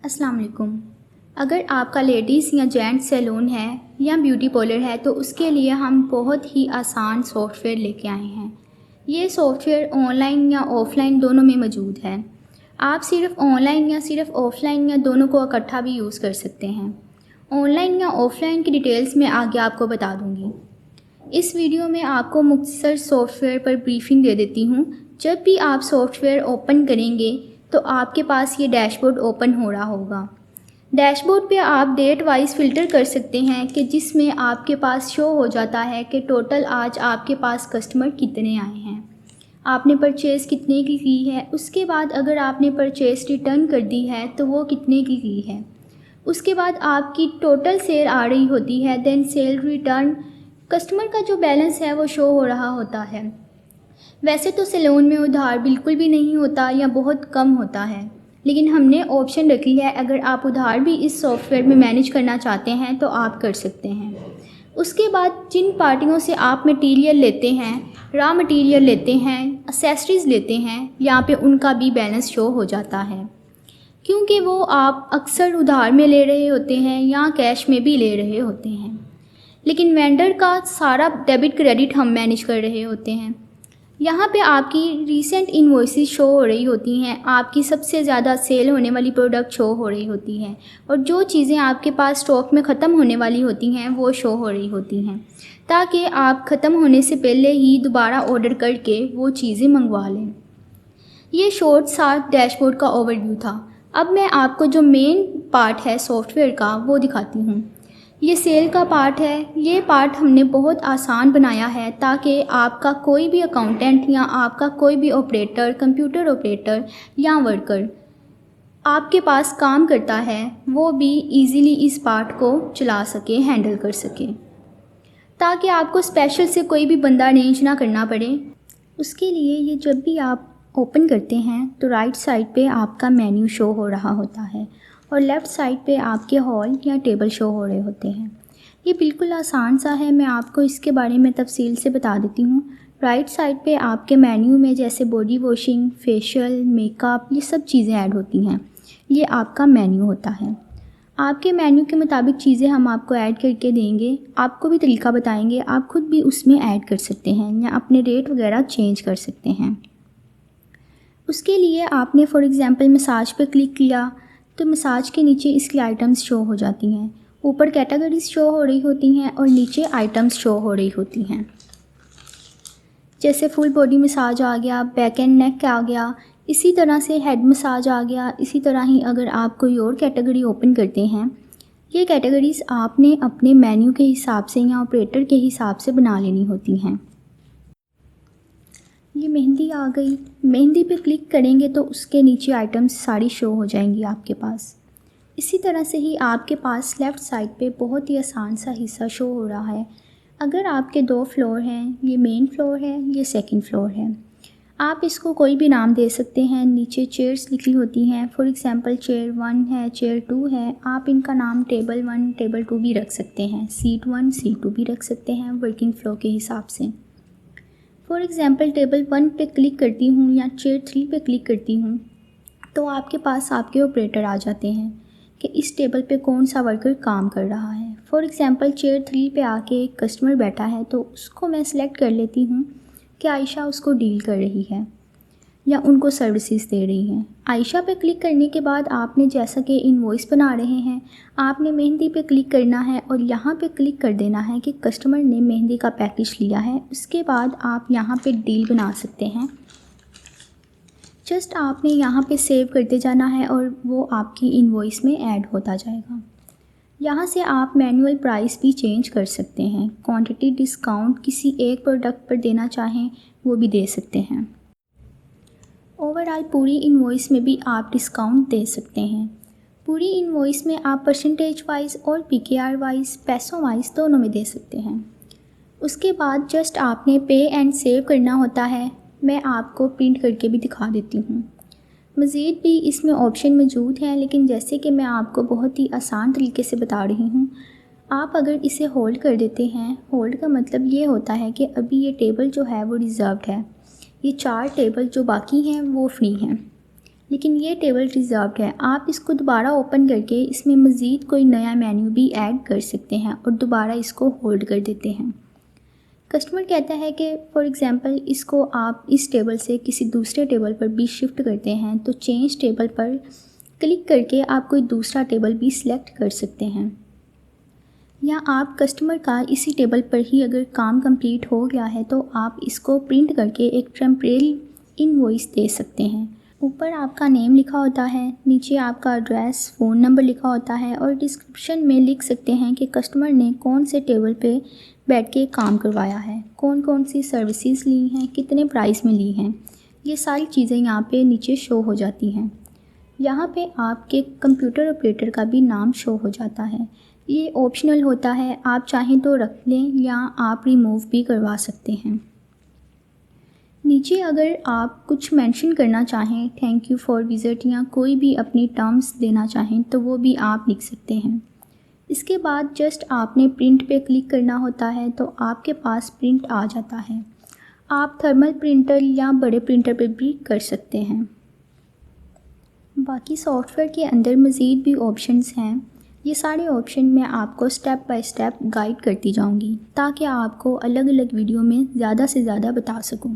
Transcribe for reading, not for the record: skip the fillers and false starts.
अस्सलाम वालेकुम। अगर आपका लेडीज़ या जेंट्स सैलून है या ब्यूटी पार्लर है तो उसके लिए हम बहुत ही आसान सॉफ्टवेयर लेके आए हैं। ये सॉफ्टवेयर ऑनलाइन या ऑफ़लाइन दोनों में मौजूद है। आप सिर्फ ऑनलाइन या सिर्फ ऑफ़लाइन या दोनों को इकट्ठा भी यूज़ कर सकते हैं। ऑनलाइन या ऑफ़लाइन की डिटेल्स मैं आगे आपको बता दूँगी। इस वीडियो में आपको मुख्तसर सॉफ्टवेयर पर ब्रीफिंग दे देती हूँ। जब भी आप सॉफ्टवेयर ओपन करेंगे तो आपके पास ये डैशबोर्ड ओपन हो रहा होगा। डैशबोर्ड पे आप डेट वाइज फ़िल्टर कर सकते हैं कि जिसमें आपके पास शो हो जाता है कि टोटल आज आपके पास कस्टमर कितने आए हैं, आपने परचेज़ कितने की है। उसके बाद अगर आपने परचेज़ रिटर्न कर दी है तो वो कितने की है। उसके बाद आपकी टोटल सेल आ रही होती है, देन सेल रिटर्न कस्टमर का जो बैलेंस है वो शो हो रहा होता है। वैसे तो सैलून में उधार बिल्कुल भी नहीं होता या बहुत कम होता है, लेकिन हमने ऑप्शन रखी है अगर आप उधार भी इस सॉफ्टवेयर में मैनेज करना चाहते हैं तो आप कर सकते हैं। उसके बाद जिन पार्टियों से आप मटेरियल लेते हैं, रॉ मटेरियल लेते हैं, एक्सेसरीज़ लेते हैं, यहाँ पे उनका भी बैलेंस शो हो जाता है, क्योंकि वो आप अक्सर उधार में ले रहे होते हैं या कैश में भी ले रहे होते हैं। लेकिन वेंडर का सारा डेबिट क्रेडिट हम मैनेज कर रहे होते हैं। यहाँ पे आपकी रीसेंट इनवॉइसेस शो हो रही होती हैं, आपकी सबसे ज़्यादा सेल होने वाली प्रोडक्ट शो हो रही होती हैं, और जो चीज़ें आपके पास स्टॉक में ख़त्म होने वाली होती हैं वो शो हो रही होती हैं, ताकि आप ख़त्म होने से पहले ही दोबारा ऑर्डर करके वो चीज़ें मंगवा लें। ये शॉर्ट सा डैशबोर्ड का ओवरव्यू था। अब मैं आपको जो मेन पार्ट है सॉफ्टवेयर का वो दिखाती हूँ। ये सेल का पार्ट है। ये पार्ट हमने बहुत आसान बनाया है ताकि आपका कोई भी अकाउंटेंट या आपका कोई भी ऑपरेटर, कंप्यूटर ऑपरेटर या वर्कर आपके पास काम करता है वो भी इजीली इस पार्ट को चला सके, हैंडल कर सके, ताकि आपको स्पेशल से कोई भी बंदा अरेंज ना करना पड़े। उसके लिए ये जब भी आप ओपन करते हैं तो राइट साइड पे आपका मेन्यू शो हो रहा होता है और लेफ़्ट साइड पे आपके हॉल या टेबल शो हो रहे होते हैं। ये बिल्कुल आसान सा है, मैं आपको इसके बारे में तफसील से बता देती हूँ। राइट साइड पे आपके मेन्यू में जैसे बॉडी वॉशिंग, फेशियल, मेकअप, ये सब चीज़ें ऐड होती हैं। ये आपका मेन्यू होता है। आपके मेन्यू के मुताबिक चीज़ें हम आपको ऐड करके देंगे, आपको भी तरीका बताएंगे, आप खुद भी उसमें ऐड कर सकते हैं या अपने रेट वगैरह चेंज कर सकते हैं। उसके लिए आपने फॉर एग्ज़ाम्पल मसाज पे क्लिक किया तो मसाज के नीचे इसकी आइटम्स शो हो जाती हैं, ऊपर कैटेगरीज शो हो रही होती हैं और नीचे आइटम्स शो हो रही होती हैं। जैसे फुल बॉडी मसाज आ गया, बैक एंड नेक आ गया, इसी तरह से हेड मसाज आ गया। इसी तरह ही अगर आप कोई और कैटेगरी ओपन करते हैं, ये कैटेगरीज़ आपने अपने मेन्यू के हिसाब से या ऑपरेटर के हिसाब से बना लेनी होती हैं। ये मेहंदी आ गई, मेहंदी पे क्लिक करेंगे तो उसके नीचे आइटम्स सारी शो हो जाएंगी आपके पास। इसी तरह से ही आपके पास लेफ़्ट साइड पे बहुत ही आसान सा हिस्सा शो हो रहा है। अगर आपके 2 फ्लोर हैं, ये मेन फ्लोर है, ये सेकंड फ्लोर है, आप इसको कोई भी नाम दे सकते हैं। नीचे चेयर्स लिखी होती हैं, फॉर एग्ज़ाम्पल चेयर 1 है, चेयर 2 है, आप इनका नाम टेबल 1, टेबल 2 भी रख सकते हैं, सीट 1, सीट 2 भी रख सकते हैं वर्किंग फ्लो के हिसाब से। फॉर एग्ज़ाम्पल टेबल 1 पे क्लिक करती हूँ या चेयर 3 पे क्लिक करती हूँ तो आपके पास आपके ऑपरेटर आ जाते हैं कि इस टेबल पे कौन सा वर्कर काम कर रहा है। फॉर एग्ज़ाम्पल चेयर 3 पे आके एक कस्टमर बैठा है तो उसको मैं सिलेक्ट कर लेती हूँ कि आयशा उसको डील कर रही है या उनको सर्विसेज दे रही हैं। आयशा पे क्लिक करने के बाद आपने जैसा कि इनवॉइस बना रहे हैं, आपने मेहंदी पे क्लिक करना है और यहाँ पे क्लिक कर देना है कि कस्टमर ने मेहंदी का पैकेज लिया है। उसके बाद आप यहाँ पे डील बना सकते हैं। जस्ट आपने यहाँ पे सेव करते जाना है और वो आपकी इनवॉइस में ऐड होता जाएगा। यहाँ से आप मैनुअल प्राइस भी चेंज कर सकते हैं। क्वांटिटी डिस्काउंट किसी एक प्रोडक्ट पर देना चाहें वो भी दे सकते हैं। ओवरऑल पूरी इनवॉइस में भी आप डिस्काउंट दे सकते हैं। पूरी इनवॉइस में आप परसेंटेज वाइज और पीकेआर वाइज, पैसों वाइज दोनों में दे सकते हैं। उसके बाद जस्ट आपने पे एंड सेव करना होता है। मैं आपको प्रिंट करके भी दिखा देती हूँ। मज़ीद भी इसमें ऑप्शन मौजूद हैं, लेकिन जैसे कि मैं आपको बहुत ही आसान तरीके से बता रही हूँ, आप अगर इसे होल्ड कर देते हैं, होल्ड का मतलब ये होता है कि अभी ये टेबल जो है वो रिज़र्व्ड है, ये 4 टेबल जो बाकी हैं वो फ्री हैं। लेकिन ये टेबल रिज़र्व्ड है। आप इसको दोबारा ओपन करके इसमें मज़ीद कोई नया मेन्यू भी ऐड कर सकते हैं और दोबारा इसको होल्ड कर देते हैं। कस्टमर कहता है कि फॉर एग्ज़ाम्पल इसको आप इस टेबल से किसी दूसरे टेबल पर भी शिफ्ट करते हैं, तो चेंज टेबल पर क्लिक करके आप कोई दूसरा टेबल भी सिलेक्ट कर सकते हैं। या आप कस्टमर का इसी टेबल पर ही अगर काम कंप्लीट हो गया है तो आप इसको प्रिंट करके एक टेम्परेरी इनवॉइस दे सकते हैं। ऊपर आपका नेम लिखा होता है, नीचे आपका एड्रेस, फ़ोन नंबर लिखा होता है और डिस्क्रिप्शन में लिख सकते हैं कि कस्टमर ने कौन से टेबल पे बैठ के काम करवाया है, कौन कौन सी सर्विसेज ली हैं, कितने प्राइस में ली हैं। ये सारी चीज़ें यहाँ पे नीचे शो हो जाती हैं। यहाँ पे आपके कंप्यूटर ऑपरेटर का भी नाम शो हो जाता है। ये ऑप्शनल होता है, आप चाहें तो रख लें या आप रिमूव भी करवा सकते हैं। नीचे अगर आप कुछ मेंशन करना चाहें, थैंक यू फॉर विज़िट या कोई भी अपनी टर्म्स देना चाहें तो वो भी आप लिख सकते हैं। इसके बाद जस्ट आपने प्रिंट पे क्लिक करना होता है तो आपके पास प्रिंट आ जाता है। आप थर्मल प्रिंटर या बड़े प्रिंटर पे भी कर सकते हैं। बाकी सॉफ्टवेयर के अंदर मज़ीद भी ऑप्शंस हैं। ये सारे ऑप्शन मैं आपको स्टेप बाय स्टेप गाइड करती जाऊंगी ताकि आपको अलग अलग वीडियो में ज़्यादा से ज़्यादा बता सकूं।